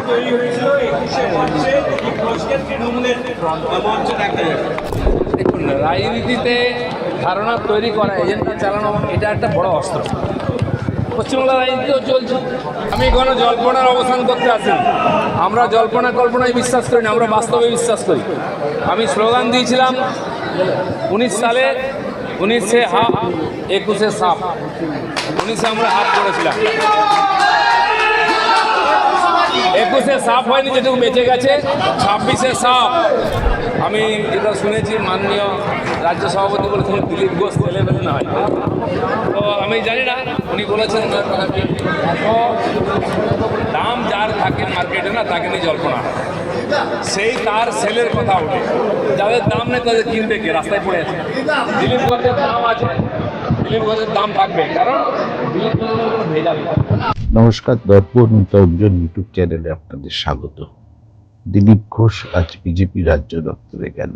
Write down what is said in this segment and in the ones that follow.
তৈরি হয়েছিল 21শে মার্চে দিলীপ ঘোষকে তৃণমূলের মঞ্চে দেখা যাবে। দেখুন, রাজনীতিতে ধারণা তৈরি করা, এজেন্ডা চালানো, এটা একটা বড় অস্ত্র। পশ্চিমবাংলার রাজনীতিও চলছে। আমি কোনো জল্পনার অবসান করতে আসিনি। আমরা জল্পনা কল্পনায় বিশ্বাস করি না, আমরা বাস্তবে বিশ্বাস করি। আমি স্লোগান দিয়েছিলাম 19 সালে 19-এ হাফ, 21-এ সাপ। 19-এ আমরা হাফ করেছিলাম, 21-এ সাপ হয়নি, যেটুকু বেঁচে গেছে 26-এ সাপ। আমি যেটা শুনেছি, মাননীয় রাজ্য সভাপতি বলেছেন দিলীপ ঘোষ তেলে বেলে হয়। তো আমি জানি না, উনি বলেছেন দাম যার থাকে মার্কেটে না, তাকে নিয়ে জল্পনা হয়। সেই তার সেলের কথা ওঠে, যাদের দাম নেই তাদের কিনবে কে? রাস্তায় পড়ে আছে। দিলীপ ঘোষের দাম আছে, দিলীপ ঘোষের দাম থাকবে, কারণ দিলীপ ঘোষের কোনো ভেজাল নেই। নমস্কার, দর্পণ তর্জন ইউটিউব চ্যানেলে আপনাদের স্বাগত। দিলীপ ঘোষ আজ বিজেপি রাজ্য দপ্তরে গেল।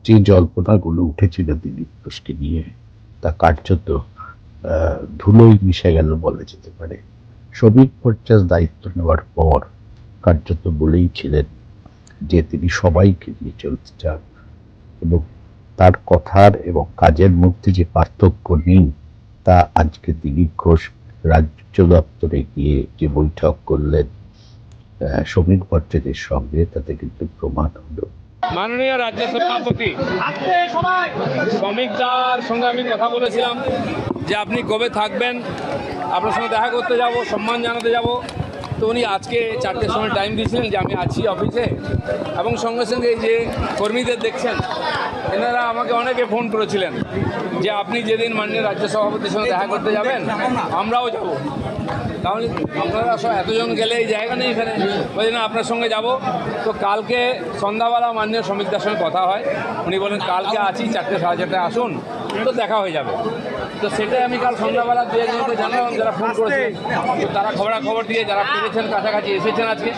যে জল্পনাগুলো উঠেছিল দিলীপ ঘোষকে নিয়ে, তা কার্যত ধুলোয় মিশে গেল বলা যেতে পারে। শ্রমিক ভট্টাচার্য দায়িত্ব নেওয়ার পর কার্যত বলেইছিলেন যে তিনি সবাইকে নিয়ে চলতে চান, এবং তার কথার এবং কাজের মধ্যে যে পার্থক্য নেই, তা আজকে দিলীপ ঘোষ রাজ্য দপ্তরে গিয়ে যে বৈঠক করলেন শ্রমিক ভট্টাচার্যের সঙ্গে, তাতে কিন্তু প্রমাণ হলো। মাননীয় রাজ্য সভাপতি শ্রমিকদার সঙ্গে আমি কথা বলেছিলাম যে আপনি কবে থাকবেন, আপনার সঙ্গে দেখা করতে যাব, সম্মান জানাতে যাব। তো উনি আজকে 4টের সময় টাইম দিয়েছিলেন যে আমি আছি অফিসে, এবং সঙ্গে সঙ্গে এই যে কর্মীদের দেখছেন, এনারা আমাকে অনেকে ফোন করেছিলেন যে আপনি যেদিন মাননীয় রাজ্য সভাপতির সঙ্গে দেখা করতে যাবেন, আমরাও যাব। তাহলে আপনারা সব এতজন গেলে এই জায়গা নেই এখানে, ওই জন্য আপনার সঙ্গে যাব। তো কালকে সন্ধ্যাবেলা মাননীয় শ্রমিকদার সঙ্গে কথা হয়, উনি বলেন কালকে আছি 4টে সাড়ে 4টায় আসুন, তো দেখা হয়ে যাবে। তো সেটাই আমি কাল সন্ধ্যাবেলা দু একজনকে জানালাম যারা ফোন করেছে। তো তারা খবরাখবর দিয়ে যারা পেরেছেন, কাছাকাছি এসেছেন আজকে,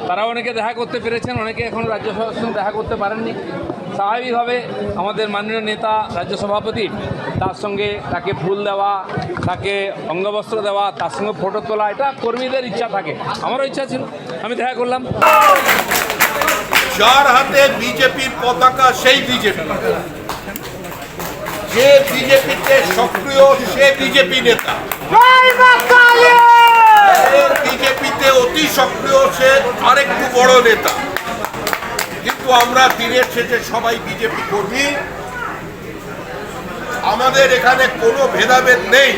তারা অনেকে দেখা করতে পেরেছেন, অনেকে এখন রাজ্য সভার সঙ্গে দেখা করতে পারেননি। স্বাভাবিকভাবে আমাদের মাননীয় নেতা রাজ্য সভাপতি, তার সঙ্গে তাকে ফুল দেওয়া, তাকে অঙ্গবস্ত্র দেওয়া, তার সঙ্গে ফটো তোলা, এটা কর্মীদের ইচ্ছা থাকে, আমারও ইচ্ছা ছিল, আমি দেখা করলাম। যার হাতে বিজেপির পতাকা সেই বিজেপি, যে বিজেপিতে সক্রিয় সে বিজেপি নেতা, বিজেপিতে অতি সক্রিয় সে আরেকটু বড় নেতা। কিন্তু আমরা দিনের শেষে সবাই বিজেপি কর্মী। আমাদের এখানে কোনো ভেদাভেদ নেই,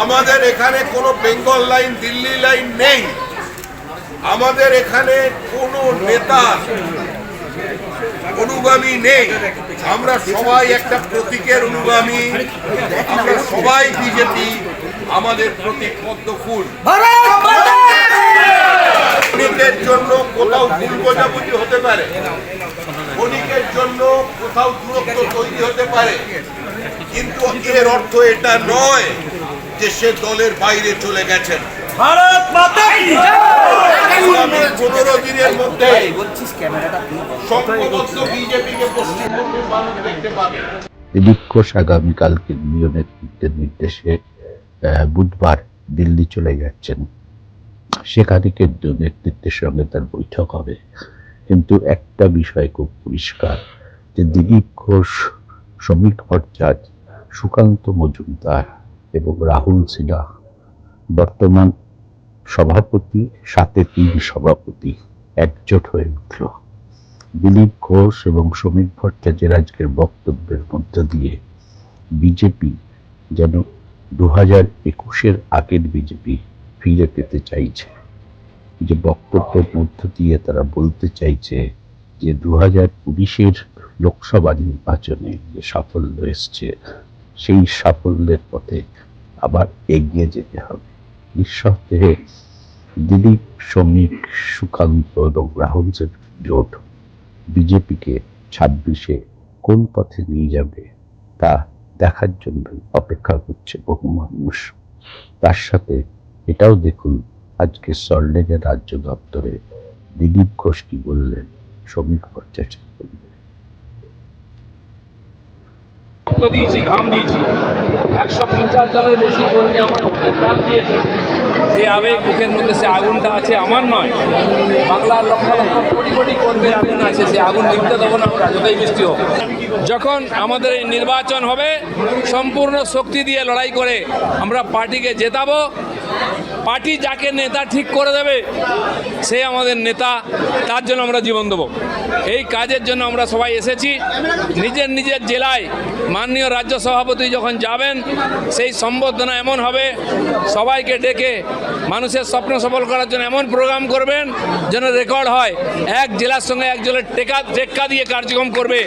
আমাদের এখানে কোনো বেঙ্গল লাইন দিল্লি লাইন নেই, আমাদের এখানে কোনো নেতা অনুগামী নেই। আমরা সবাই একটা প্রতীকের অনুগামী, আমরা সবাই বিজেপি, আমাদের প্রতীক পদ্ম ফুল। ক্ষণিকের জন্য কোথাও ভুল বোঝাবুঝি হতে পারে, ক্ষণিকের জন্য কোথাও দূরত্ব তৈরি হতে পারে, কিন্তু এর অর্থ এটা নয় যে সে দলের বাইরে চলে গেছেন। 15 দিনের মধ্যে সংঘবদ্ধ বিজেপিকে পশ্চিমবঙ্গের মানুষ দেখতে পাবে। দিলীপ ঘোষ আগামীকাল কেন্দ্রীয় নেতৃত্বের নির্দেশে বুধবার দিল্লি চলে যাচ্ছেন। সেখানে কেন্দ্রীয় নেতৃত্বের সঙ্গে তার বৈঠক হবে। কিন্তু একটা বিষয় খুব পরিষ্কার, যে দিলীপ ঘোষ, শ্রমিক ভট্টাচার্য, সুকান্ত মজুমদার এবং রাহুল সিনহা বর্তমান সভাপতি, সাথে 3 সভাপতি একজোট হয়ে উঠল। দিলীপ ঘোষ এবং শ্রমিক ভট্টাচার্যের আজকের বক্তব্যের মধ্য দিয়ে বিজেপি যেন 2021-এর আগের বিজেপি ফিরে পেতে চাইছে। যে বক্তব্যের মধ্য দিয়ে তারা বলতে চাইছে যে 2019-এর লোকসভা নির্বাচনে যে সাফল্য এসছে, সেই সাফল্যের পথে আবার এগিয়ে যেতে হবে। নিঃসন্দেহে দিলীপ, শ্রমিক, সুকান্ত এবং রাহুলের জোট বিজেপিকে 26-এ কোন পথে নিয়ে যাবে তা দেখার জন্য অপেক্ষা করছে বহু মানুষ। তার সাথে এটাও দেখুন আজকে সল্টলেকের রাজ্য দপ্তরে দিলীপ ঘোষ কি বললেন, শ্রমিক ভট্টাচার্য বললেন। রক্ত দিয়েছি, ঘাম দিয়েছি, 150 জনের বেশি কর্মী আমার পক্ষে প্রাণ দিয়েছে। যে আবেগ বুকের মধ্যে, সে আগুনটা আছে, আমার নয়, বাংলার লক্ষ লক্ষ কোটি কোটি কর্মীর আগুন আছে। সে আগুন নিভতে দেবো না আমরা, যতই বৃষ্টি হোক। যখন আমাদের এই নির্বাচন হবে, সম্পূর্ণ শক্তি দিয়ে লড়াই করে আমরা পার্টিকে জেতাবো। পার্টি যাকে নেতা ঠিক করে দেবে সে আমাদের নেতা, তার জন্য আমরা জীবন দেবো। এই কাজের জন্য আমরা সবাই এসেছি। নিজের নিজের জেলায় মাননীয় রাজ্য সভাপতি যখন যাবেন, সেই সম্বর্ধনা এমন হবে, সবাইকে ডেকে মানুষের স্বপ্ন সফল করার জন্য এমন প্রোগ্রাম করবেন যেন রেকর্ড হয়। এক জেলার সঙ্গে এক জেলার টেক্কা দিয়ে কার্যক্রম করবে।